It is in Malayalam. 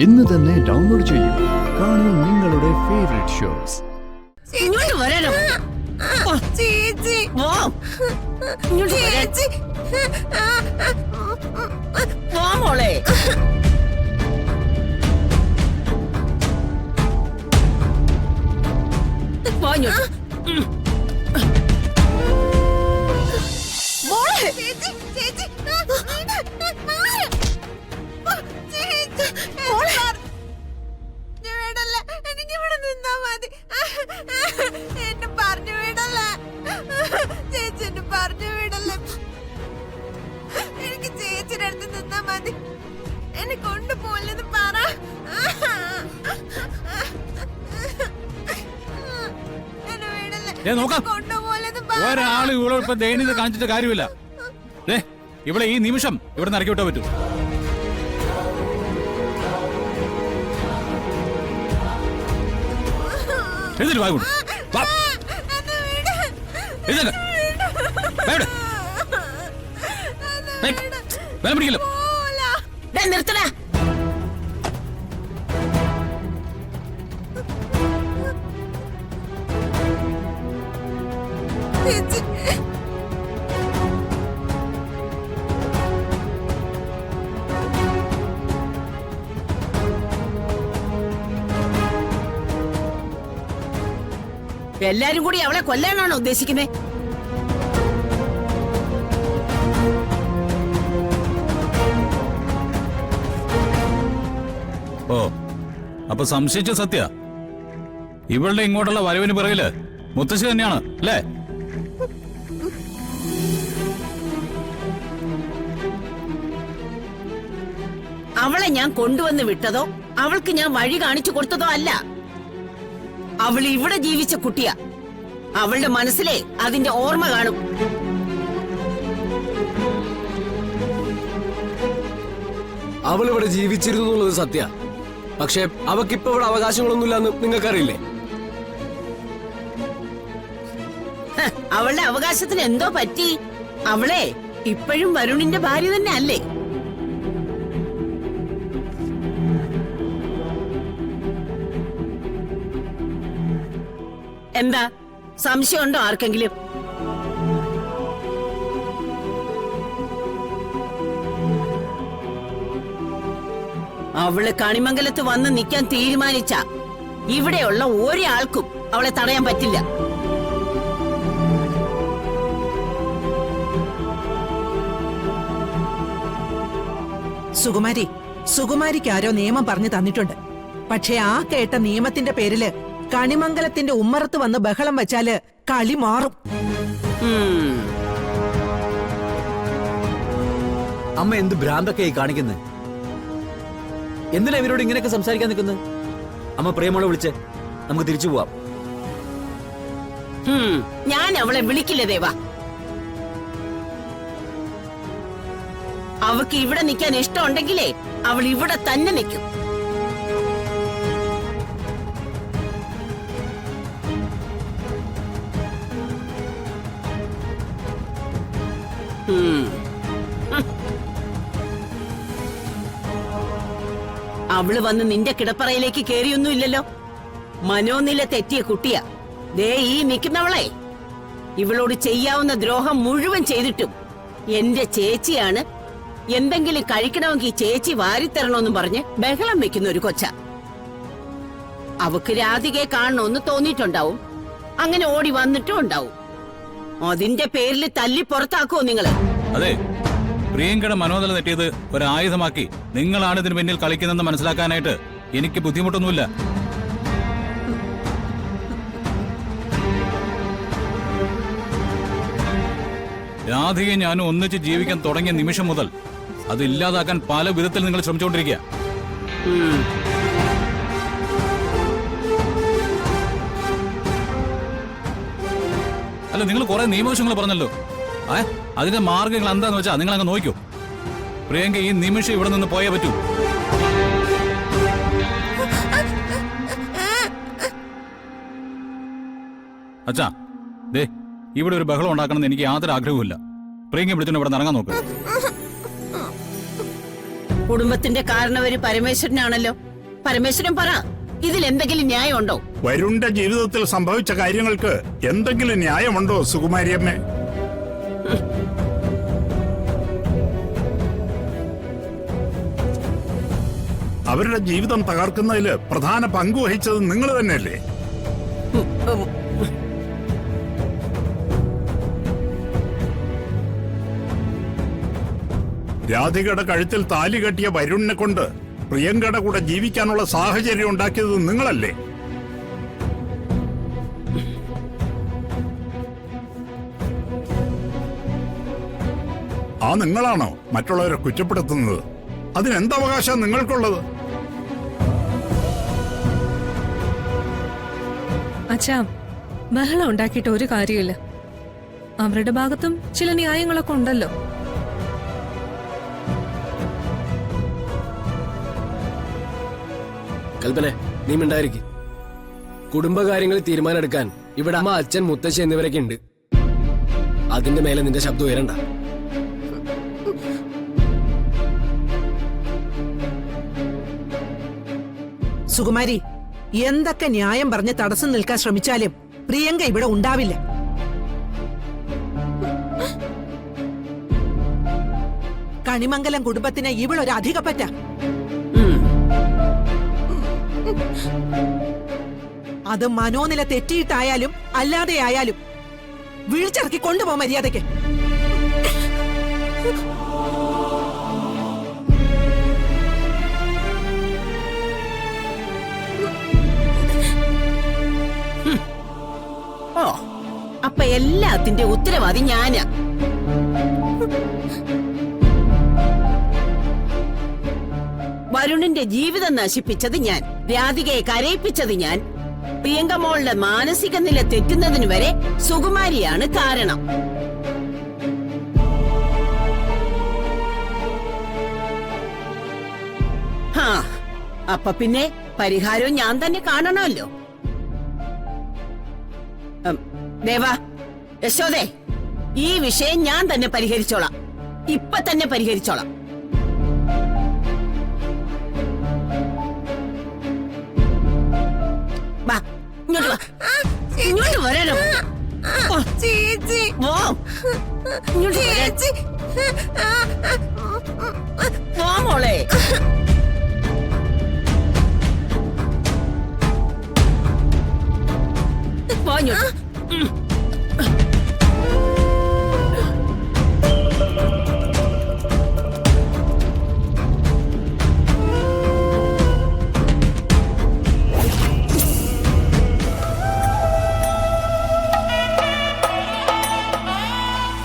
ഇന്ന് തന്നെ ഡൗൺലോഡ് ചെയ്യൂ. കാണൂ നിങ്ങളുടെ ഫേവറേറ്റ് ഷോസ്. ഇങ്ങോട്ട് വരാനോ ചേച്ചി ഇങ്ങോട്ട് ചേച്ചി വാ മോളെ. വാ ഇങ്ങോട്ട്. മോളെ ചേച്ചി ചേച്ചി വിടല്ല, എനിക്ക് ഇവിടെ നിന്നാ മതി. എന്നെ പറഞ്ഞു വിടല്ല ചേച്ചി, എന്നെ പറഞ്ഞു വിടല്ല. എനിക്ക് ചേച്ചിയുടെ അടുത്ത് നിന്നാ മതി. എന്നെ കൊണ്ടുപോലെന്ന് പറ. എന്നെ വിടല്ല, കൊണ്ടുപോലെന്ന് പറ. ഒരാൾ ഇവിടെ ഇപ്പൊ ദയനീയത കാണിച്ചിട്ട് കാര്യമില്ല. ഇവിടെ ഈ നിമിഷം ഇവിടെ നിന്ന് ഇറക്കി വിട്ടാ പറ്റൂ. എഴുതിട്ട് വാ കൂടി. വേണം പിടിക്കല്ലോ. നിർത്തടാ. ചേച്ചി എല്ലാരും കൂടി അവളെ കൊല്ലാനാണോ ഉദ്ദേശിക്കുന്നത്? ഓ, അപ്പൊ സംശയിച്ച സത്യ ഇവളുടെ ഇങ്ങോട്ടുള്ള വരവിന് പിറകില് മുത്തശ്ശി തന്നെയാണ് അല്ലേ? അവളെ ഞാൻ കൊണ്ടുവന്ന് വിട്ടതോ അവൾക്ക് ഞാൻ വഴി കാണിച്ചു കൊടുത്തതോ അല്ല. അവൾ ഇവിടെ ജീവിച്ച കുട്ടിയാ. അവളുടെ മനസ്സിലെ അതിന്റെ ഓർമ്മ കാണും. അവൾ ഇവിടെ ജീവിച്ചിരുന്നു എന്നുള്ളത് സത്യ. പക്ഷെ അവക്കിപ്പോ ഇവിടെ അവകാശങ്ങളൊന്നുമില്ലെന്ന് നിങ്ങൾക്കറിയില്ലേ? അവളുടെ അവകാശത്തിന് എന്തോ പറ്റി. അവളെ ഇപ്പോഴും വരുണിന്റെ ഭാര്യ തന്നെ അല്ലേ? എന്താ സംശയമുണ്ടോ ആർക്കെങ്കിലും? അവള് കണിമംഗലത്ത് വന്ന് നിൽക്കാൻ തീരുമാനിച്ച ഇവിടെയുള്ള ഒരാൾക്കും അവളെ തടയാൻ പറ്റില്ല. സുകുമാരിക്ക് ആരോ നിയമം പറഞ്ഞു തന്നിട്ടുണ്ട്. പക്ഷെ ആ കേട്ട നിയമത്തിന്റെ പേരില് കണിമംഗലത്തിന്റെ ഉമ്മറത്ത് വന്ന് ബഹളം വെച്ചാല് കളി മാറും. അമ്മ എന്ത് ഭ്രാന്തൊക്കെയായി കാണിക്കുന്നത്? എന്തിനാ ഇവരോട് ഇങ്ങനെയൊക്കെ സംസാരിക്കാൻ നിൽക്കുന്നത്? അമ്മ പ്രിയമോളെ വിളിച്ച് നമുക്ക് തിരിച്ചു പോവാം. ഞാൻ അവളെ വിളിക്കില്ല ദേവാ. അവക്ക് ഇവിടെ നിൽക്കാൻ ഇഷ്ടമുണ്ടെങ്കിലേ അവൾ ഇവിടെ തന്നെ നിൽക്കും. അവള് വന്ന് നിന്റെ കിടപ്പറയിലേക്ക് കേറിയൊന്നുമില്ലല്ലോ. മനോനില തെറ്റിയ കുട്ടിയാ. ദേ ഈ നിൽക്കുന്നവളെ ഇവളോട് ചെയ്യാവുന്ന ദ്രോഹം മുഴുവൻ ചെയ്തിട്ടും എന്റെ ചേച്ചിയാണ്, എന്തെങ്കിലും കഴിക്കണമെങ്കിൽ ചേച്ചി വാരിത്തരണോന്നും പറഞ്ഞ് ബഹളം വെക്കുന്ന ഒരു കൊച്ച. അവക്ക് രാധികയെ കാണണമെന്ന് തോന്നിയിട്ടുണ്ടാവും. അങ്ങനെ ഓടി വന്നിട്ടും ഉണ്ടാവും. അതിന്റെ പേരിൽ തല്ലി പുറത്താക്കുവോ നിങ്ങള്? അതെ, പ്രിയങ്കയുടെ മനോനില തെറ്റിയത് ഒരായുധമാക്കി നിങ്ങളാണ് ഇതിന് പിന്നിൽ കളിക്കുന്നതെന്ന് മനസ്സിലാക്കാനായിട്ട് എനിക്ക് ബുദ്ധിമുട്ടൊന്നുമില്ല. രാധികയെ ഞാനും ഒന്നിച്ച് ജീവിക്കാൻ തുടങ്ങിയ നിമിഷം മുതൽ അത് ഇല്ലാതാക്കാൻ പല വിധത്തിൽ നിങ്ങൾ ശ്രമിച്ചുകൊണ്ടിരിക്കുക. അല്ല, നിങ്ങൾ കുറെ നിയമവശങ്ങൾ പറഞ്ഞല്ലോ. അതിന്റെ മാർഗങ്ങൾ എന്താന്ന് വെച്ചാ നിങ്ങൾ അങ്ങ് നോക്കൂ. പ്രിയങ്ക ഈ നിമിഷം ഇവിടെ നിന്ന് പോയേ പറ്റൂ. അച്ഛാ, ദേ ഇവിടെ ഒരു ബഹളം ഉണ്ടാക്കണമെന്ന് എനിക്ക് യാതൊരു ആഗ്രഹവുമില്ല. പ്രിയങ്ക വിളിച്ചോണ്ട് ഇവിടെ ഇറങ്ങാൻ നോക്ക്. കുടുംബത്തിന്റെ കാരണവര് പരമേശ്വരനാണല്ലോ. പരമേശ്വരൻ പറ, ഇതിൽ എന്തെങ്കിലും ന്യായമുണ്ടോ? വരുണിന്റെ ജീവിതത്തിൽ സംഭവിച്ച കാര്യങ്ങൾക്ക് എന്തെങ്കിലും ന്യായമുണ്ടോ സുകുമാരിയമ്മേ? അവരുടെ ജീവിതം തകർക്കുന്നതിൽ പ്രധാന പങ്ക് വഹിച്ചത് നിങ്ങൾ തന്നെയല്ലേ? രാധികയുടെ കഴുത്തിൽ താലി കെട്ടിയ വരുണിനെ കൊണ്ട് പ്രിയങ്കയുടെ കൂടെ ജീവിക്കാനുള്ള സാഹചര്യം ഉണ്ടാക്കിയത് നിങ്ങളല്ലേ? ആ നിങ്ങളാണോ മറ്റുള്ളവരെ കുറ്റപ്പെടുത്തുന്നത്? അതിനെന്തവകാശം നിങ്ങൾക്കുള്ളത്? അച്ഛാ, ബഹളം ഉണ്ടാക്കിയിട്ട് ഒരു കാര്യമില്ല. അവരുടെ ഭാഗത്തും ചില ന്യായങ്ങളൊക്കെ ഉണ്ടല്ലോ. കൽപ്പനെ, നീ മിണ്ടായിരിക്കും. കുടുംബകാര്യങ്ങളിൽ തീരുമാനമെടുക്കാൻ ഇവിടെ അമ്മ, അച്ഛൻ, മുത്തശ്ശി എന്നിവരൊക്കെ ഉണ്ട്. അതിന്റെ മേലെ നിന്റെ ശബ്ദം ഉയരണ്ട. സുകുമാരി, എന്തൊക്കെ ന്യായം പറഞ്ഞ് തടസ്സം നിൽക്കാൻ ശ്രമിച്ചാലും പ്രിയങ്ക ഇവിടെ ഉണ്ടാവില്ല. കണിമംഗലം കുടുംബത്തിന് ഇവളൊരു അധികപ്പറ്റ. അത് മനോനില തെറ്റിയിട്ടായാലും അല്ലാതെയായാലും വിളിച്ചിറക്കി കൊണ്ടുപോ മര്യാദയ്ക്ക്. ഓ, അപ്പൊ എല്ലാത്തിന്റെ ഉത്തരവാദി ഞാനാ. വരുണിന്റെ ജീവിതം നശിപ്പിച്ചത് ഞാൻ, രാധികയെ കരയിപ്പിച്ചത് ഞാൻ, പ്രിയങ്ക മോളുടെ മാനസിക നില തെറ്റുന്നതിന് വരെ സുകുമാരിയാണ് കാരണം. ഹാ, അപ്പൊ പിന്നെ പരിഹാരവും ഞാൻ തന്നെ കാണണമല്ലോ. ദേവാ, യശോദേ, ഈ വിഷയം ഞാൻ തന്നെ പരിഹരിച്ചോളാം. ഇപ്പൊ തന്നെ പരിഹരിച്ചോളാം. വാ, ഇങ്ങോട്ട് വാ. ഇങ്ങോട്ട് വരാനോ? ചേച്ചി, വാ, ഇങ്ങോട്ട് വരാൻ. ചേച്ചി. വാ മോളെ.